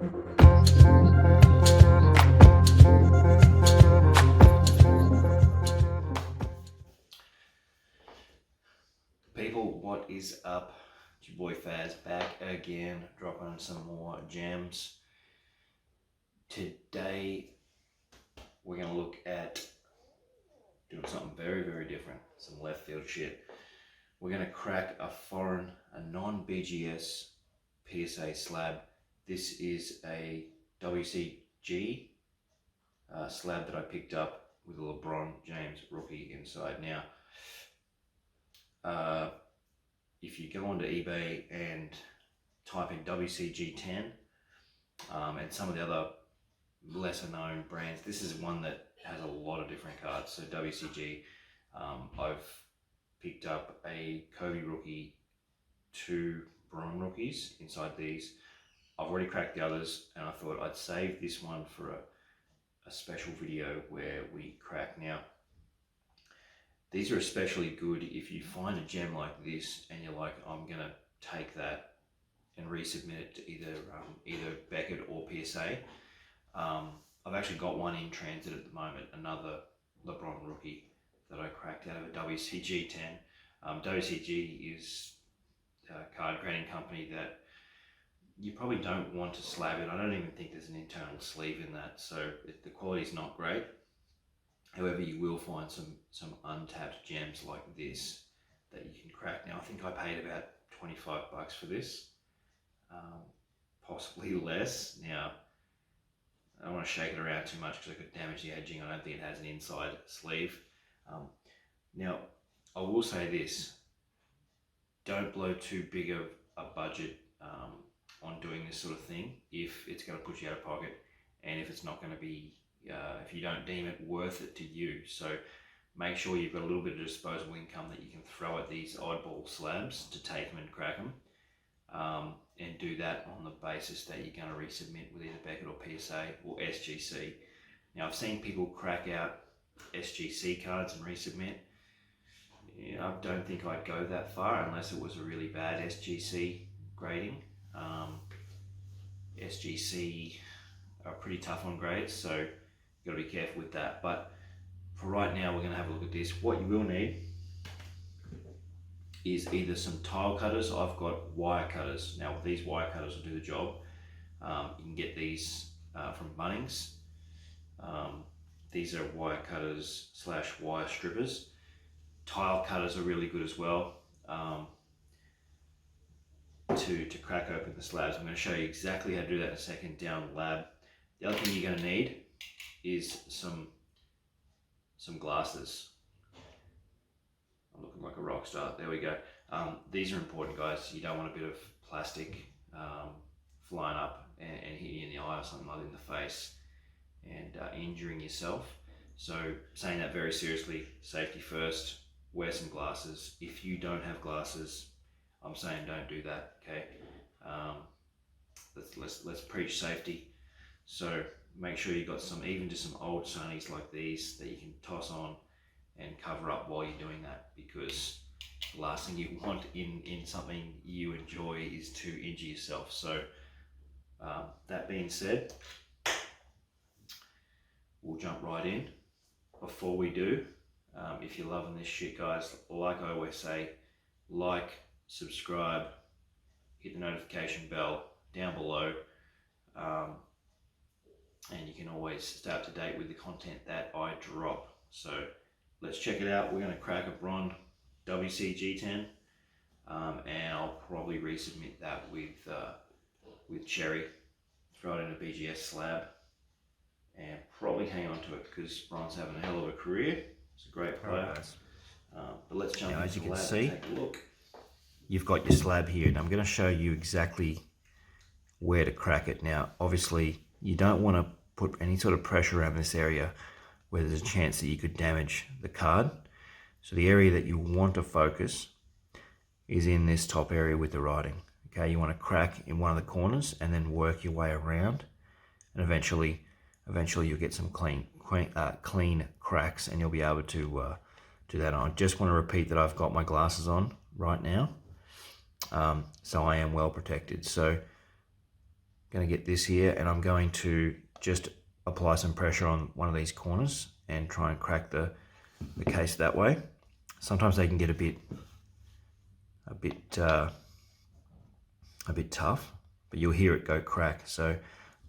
People, what is up? It's your boy Faz back again, dropping some more gems. Today we're going to look at doing something very, very different, some left field shit. We're going to crack a non-BGS PSA slab. This is a WCG slab that I picked up with a LeBron James rookie inside. Now, if you go onto eBay and type in WCG 10 and some of the other lesser known brands, this is one that has a lot of different cards. So WCG, I've picked up a Kobe rookie, 2 Bron rookies inside these. I've already cracked the others, and I thought I'd save this one for a special video where we crack. Now, these are especially good if you find a gem like this and you're like, I'm gonna take that and resubmit it to either Beckett or PSA. I've actually got one in transit at the moment, another LeBron rookie that I cracked out of a WCG 10. WCG is a card grading company that you probably don't want to slab it. I don't even think there's an internal sleeve in that, so the quality's not great. However, you will find some untapped gems like this that you can crack. Now, I think I paid about 25 bucks for this, possibly less. Now, I don't want to shake it around too much because I could damage the edging. I don't think it has an inside sleeve. Now, I will say this, don't blow too big of a budget on doing this sort of thing if it's going to put you out of pocket and if it's not going to be if you don't deem it worth it to you. So make sure you've got a little bit of disposable income that you can throw at these oddball slabs to take them and crack them, and do that on the basis that you're going to resubmit with either Beckett or PSA or SGC. Now, I've seen people crack out SGC cards and resubmit. I don't think I'd go that far unless it was a really bad SGC grading. SGC are pretty tough on grades, so you've got to be careful with that. But for right now, we're going to have a look at this. What you will need is either some tile cutters. I've got wire cutters. Now, these wire cutters will do the job. You can get these from Bunnings. These are wire cutters / wire strippers. Tile cutters are really good as well to crack open the slabs. I'm going to show you exactly how to do that in a second down the lab. The other thing you're going to need is some glasses. I'm looking like a rock star. There we go. These are important, guys. You don't want a bit of plastic flying up and hitting you in the eye or something like that, in the face, and injuring yourself. So, saying that very seriously, safety first. Wear some glasses. If you don't have glasses, I'm saying don't do that. Okay. Let's preach safety. So make sure you've got even just some old Sonys like these that you can toss on and cover up while you're doing that, because the last thing you want in something you enjoy is to injure yourself. So that being said, we'll jump right in. Before we do, if you're loving this shit, guys, like I always say, like, subscribe, hit the notification bell down below, and you can always stay up to date with the content that I drop. So let's check it out. We're going to crack a Bron WCG 10, and I'll probably resubmit that with Cherry, throw it in a BGS slab, and probably hang on to it because Bron's having a hell of a career. It's a great player. But let's jump into the lab and take a look. You've got your slab here, and I'm going to show you exactly where to crack it. Now, obviously, you don't want to put any sort of pressure around this area where there's a chance that you could damage the card. So the area that you want to focus is in this top area with the writing. Okay, you want to crack in one of the corners and then work your way around, and eventually you'll get some clean cracks, and you'll be able to do that. I just want to repeat that I've got my glasses on right now, so I am well protected. So going to get this here, and I'm going to just apply some pressure on one of these corners and try and crack the case that way. Sometimes they can get a bit tough, but you'll hear it go crack. So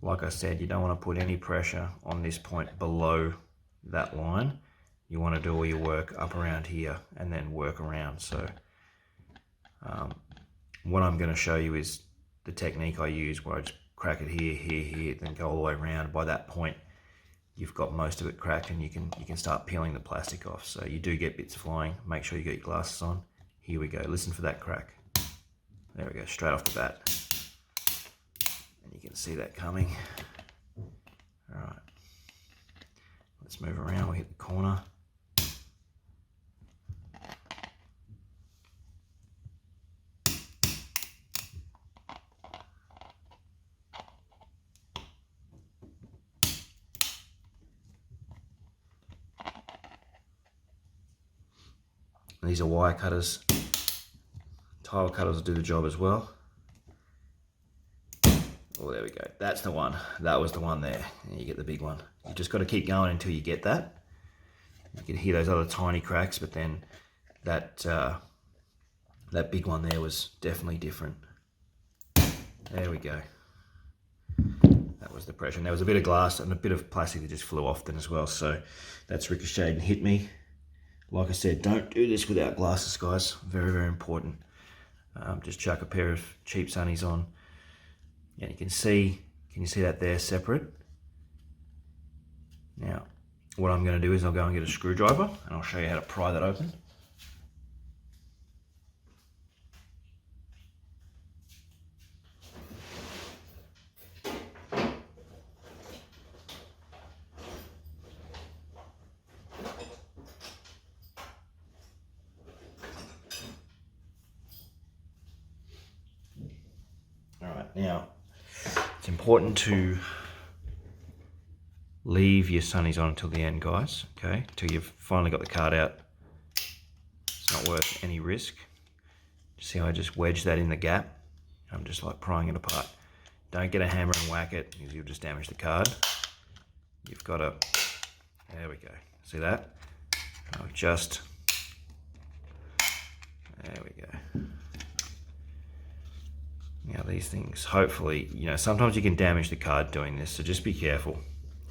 like I said, you don't want to put any pressure on this point below that line. You want to do all your work up around here and then work around. So what I'm going to show you is the technique I use, where I just crack it here, here, here, then go all the way around. By that point, you've got most of it cracked, and you can start peeling the plastic off. So you do get bits flying. Make sure you get your glasses on. Here we go. Listen for that crack. There we go, straight off the bat. And you can see that coming. All right. Let's move around. We'll hit the corner. These are wire cutters. Tile cutters will do the job as well. Oh, there we go. That's the one. That was the one there. And you get the big one. You just got to keep going until you get that. You can hear those other tiny cracks, but then that big one there was definitely different. There we go. That was the pressure. And there was a bit of glass and a bit of plastic that just flew off then as well. So that's ricocheted and hit me. Like I said, don't do this without glasses, guys. Very, very important. Just chuck a pair of cheap sunnies on. And you can see that there separate? Now, what I'm going to do is I'll go and get a screwdriver, and I'll show you how to pry that open. Now, it's important to leave your sunnies on until the end, guys, okay? Until you've finally got the card out. It's not worth any risk. See how I just wedged that in the gap? I'm just like prying it apart. Don't get a hammer and whack it, because you'll just damage the card. You've got to, there we go. See that? I'll just, there we go. Now these things, hopefully, sometimes you can damage the card doing this, so just be careful.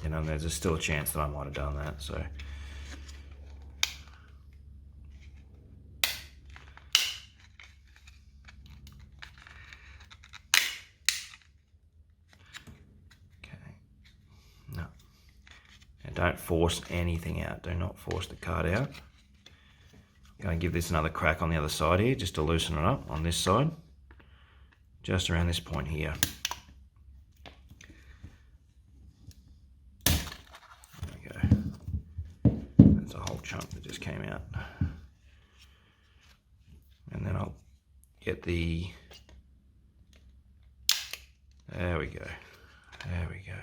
There's still a chance that I might have done that, so. Okay, no. And don't force anything out, do not force the card out. I'm going to give this another crack on the other side here, just to loosen it up on this side. Just around this point here. There we go. That's a whole chunk that just came out. And then I'll get the, there we go. There we go.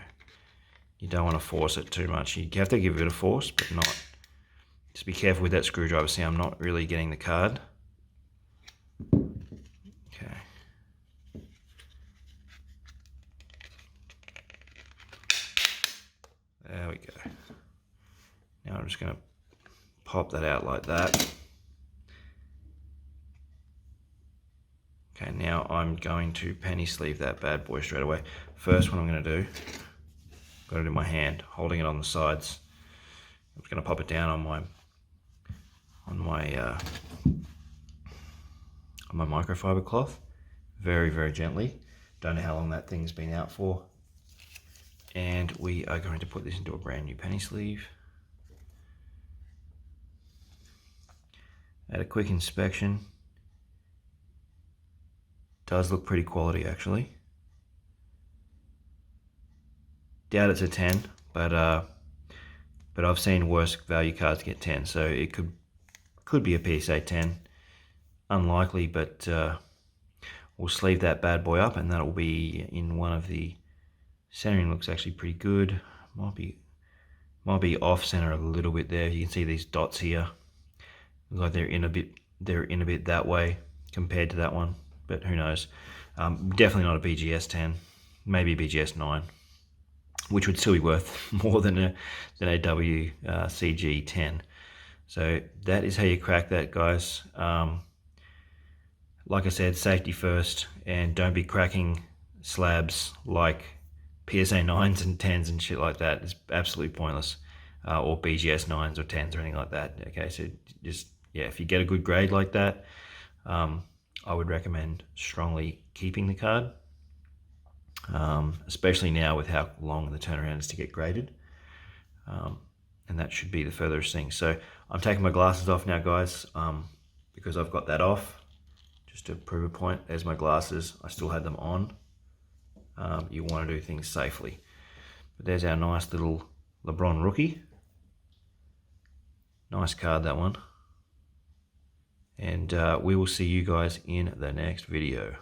You don't want to force it too much. You have to give it a bit of force, but not, just be careful with that screwdriver. See, I'm not really getting the card. There we go. Now I'm just going to pop that out like that. Okay, now I'm going to penny sleeve that bad boy straight away. First, what I'm going to do, got it in my hand, holding it on the sides. I'm just going to pop it down on my microfiber cloth, very, very gently. Don't know how long that thing's been out for. And we are going to put this into a brand new penny sleeve. At a quick inspection, does look pretty quality actually. Doubt it's a 10, but I've seen worse value cards get 10, so it could be a PSA 10. Unlikely, but we'll sleeve that bad boy up, and that'll be in one of the, centering looks actually pretty good. Might be off center a little bit there. You can see these dots here. Looks like they're in a bit that way compared to that one, but who knows. Definitely not a BGS 10. maybe BGS 9, which would still be worth more than a WCG 10. So that is how you crack that, guys. Like I said, safety first, and don't be cracking slabs like PSA 9s and 10s and shit like that. It's absolutely pointless. Or BGS 9s or 10s or anything like that. Okay, so just, yeah, if you get a good grade like that, I would recommend strongly keeping the card, especially now with how long the turnaround is to get graded. And that should be the furthest thing. So I'm taking my glasses off now, guys, because I've got that off, just to prove a point. There's my glasses. I still had them on. You want to do things safely. But there's our nice little LeBron rookie. Nice card, that one. And we will see you guys in the next video.